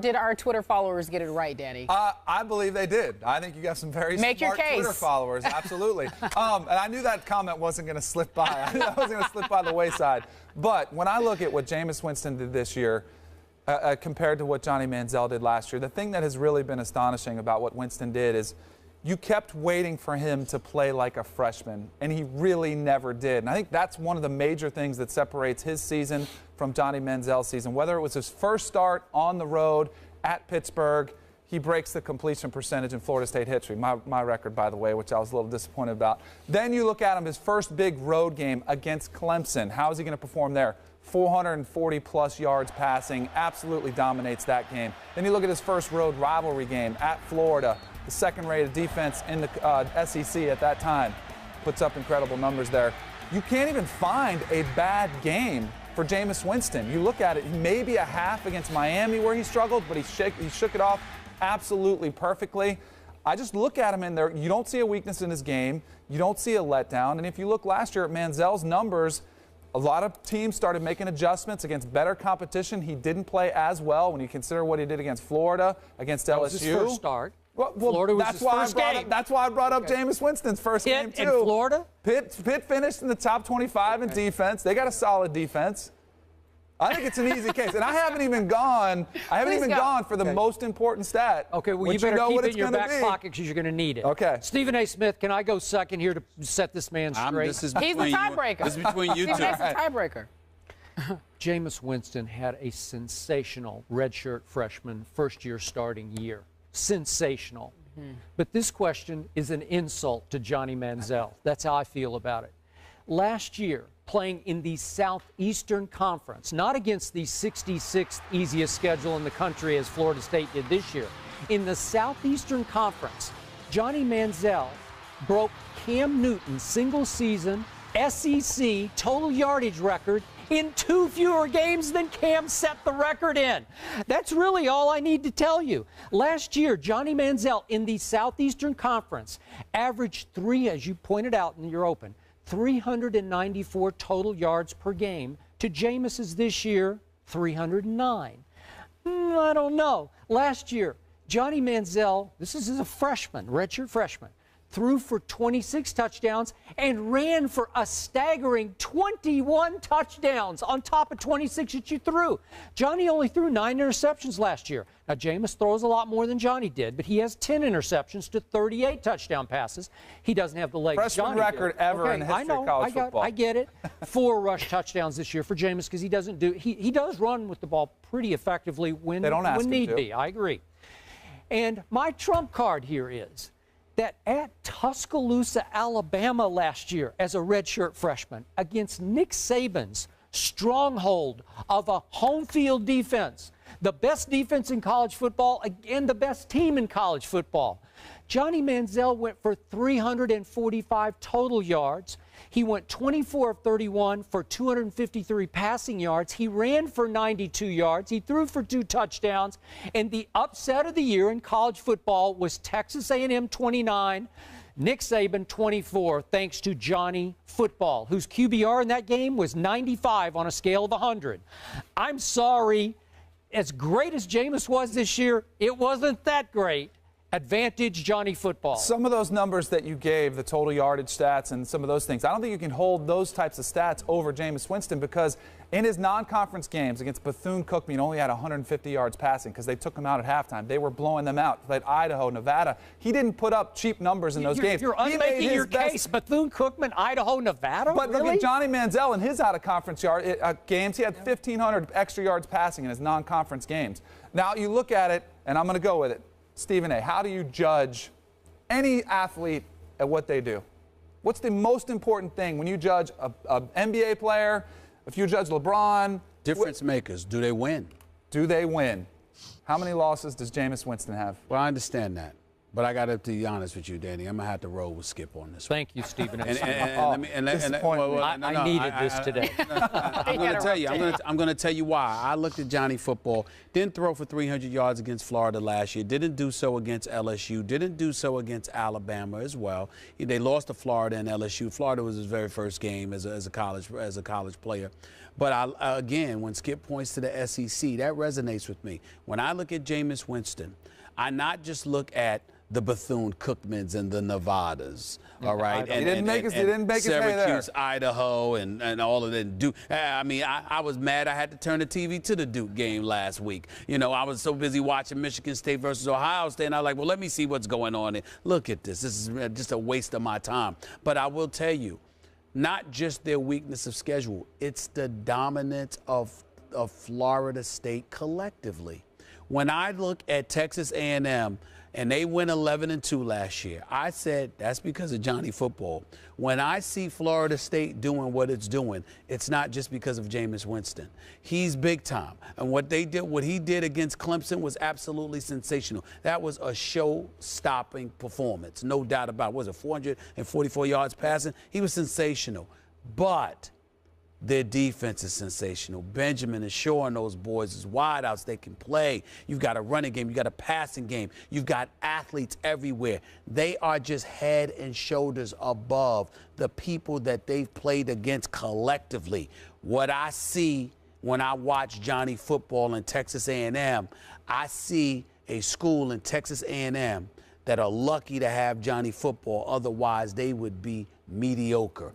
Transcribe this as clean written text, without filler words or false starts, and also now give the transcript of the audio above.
Did our Twitter followers get it right, Danny? I believe they did. I think you got some very smart Twitter followers. Absolutely. And I knew that comment wasn't going to slip by. I knew that wasn't going to slip by the wayside. But when I look at what Jameis Winston did this year compared to what Johnny Manziel did last year, the thing that has really been astonishing about what Winston did is you kept waiting for him to play like a freshman, and he really never did. And I think that's one of the major things that separates his season from Johnny Manziel's season. Whether it was his first start on the road at Pittsburgh, he breaks the completion percentage in Florida State history, my record, by the way, which I was a little disappointed about. Then you look at him, his first big road game against Clemson. How is he going to perform there? 440-plus yards passing, absolutely dominates that game. Then you look at his first road rivalry game at Florida, the second-rated defense in the SEC at that time, puts up incredible numbers there. You can't even find a bad game for Jameis Winston. You look at it, maybe a half against Miami where he struggled, but he shook it off absolutely perfectly. I just look at him in there. You don't see a weakness in his game. You don't see a letdown. And if you look last year at Manziel's numbers, a lot of teams started making adjustments against better competition. He didn't play as well when you consider what he did against Florida, against LSU. That was his first start. Well, Florida was his first game. That's why I brought up Jameis Winston's first game, too. In Florida? Pitt finished in the top 25 in defense. They got a solid defense. I think it's an easy case. And I haven't even gone for the most important stat. Okay, well, you better keep it in your back pocket because you're going to need it. Okay. Stephen A. Smith, can I go second here to set this man straight? He's the tiebreaker. This is between you two. Stephen A's the tiebreaker. Jameis Winston had a sensational redshirt freshman first-year starting year. Sensational. But this question is an insult to Johnny Manziel. That's how I feel about it. Last year, playing in the Southeastern Conference, not against the 66th easiest schedule in the country as Florida State did this year. In the Southeastern Conference, Johnny Manziel broke Cam Newton's single-season SEC total yardage record in 2 fewer games than Cam set the record in. That's really all I need to tell you. Last year, Johnny Manziel in the Southeastern Conference averaged as you pointed out in your open, 394 total yards per game to Jameis's this year, 309. I don't know. Last year, Johnny Manziel, this is as a freshman, redshirt freshman, threw for 26 touchdowns and ran for a staggering 21 touchdowns on top of 26 that you threw. Johnny only threw 9 interceptions last year. Now, Jameis throws a lot more than Johnny did, but he has 10 interceptions to 38 touchdown passes. He doesn't have the legs Freshman Johnny record did. ever in the history of college football. I get it. 4 rush touchdowns this year for Jameis because he does run with the ball pretty effectively when need be. I agree. And my trump card here is that at Tuscaloosa, Alabama last year as a redshirt freshman against Nick Saban's stronghold of a home field defense, the best defense in college football and the best team in college football, Johnny Manziel went for 345 total yards. He went 24 of 31 for 253 passing yards. He ran for 92 yards. He threw for 2 touchdowns. And the upset of the year in college football was Texas A&M 29, Nick Saban 24, thanks to Johnny Football, whose QBR in that game was 95 on a scale of 100. I'm sorry. As great as Jameis was this year, it wasn't that great. Advantage Johnny Football. Some of those numbers that you gave, the total yardage stats and some of those things, I don't think you can hold those types of stats over Jameis Winston because in his non-conference games against Bethune-Cookman, he only had 150 yards passing because they took him out at halftime. They were blowing them out. Played Idaho, Nevada. He didn't put up cheap numbers in those games. You're unmaking your case. Bethune-Cookman, Idaho, Nevada? But really? Look at Johnny Manziel in his out-of-conference games. He had 1,500 extra yards passing in his non-conference games. Now you look at it, and I'm going to go with it. Stephen A., how do you judge any athlete at what they do? What's the most important thing when you judge an NBA player, if you judge LeBron? Difference makers. Do they win? Do they win? How many losses does Jameis Winston have? Well, I understand that. But I got to be honest with you, Danny. I'm going to have to roll with Skip on this one. Thank you, Stephen. I needed this today. I'm going to tell you. I'm going to tell you why. I looked at Johnny Football. Didn't throw for 300 yards against Florida last year. Didn't do so against LSU. Didn't do so against Alabama as well. They lost to Florida and LSU. Florida was his very first game as a college player. But again, when Skip points to the SEC, that resonates with me. When I look at Jameis Winston, I not just look at the Bethune-Cookmans and the Nevadas, all right? He didn't make his hay there. Syracuse, Idaho, and all of that. Duke. I mean, I was mad I had to turn the TV to the Duke game last week. You know, I was so busy watching Michigan State versus Ohio State, and I was like, well, let me see what's going on. And look at this. This is just a waste of my time. But I will tell you, not just their weakness of schedule, it's the dominance of Florida State collectively. When I look at Texas A&M, and they went 11-2 last year, I said that's because of Johnny Football. When I see Florida State doing what it's doing, it's not just because of Jameis Winston. He's big time. And what he did against Clemson was absolutely sensational. That was a show-stopping performance, no doubt about it. Was it 444 yards passing? He was sensational. But their defense is sensational. Benjamin is showing those boys as wideouts they can play. You've got a running game. You've got a passing game. You've got athletes everywhere. They are just head and shoulders above the people that they've played against collectively. What I see when I watch Johnny Football in Texas A&M, I see a school in Texas A&M that are lucky to have Johnny Football. Otherwise, they would be mediocre.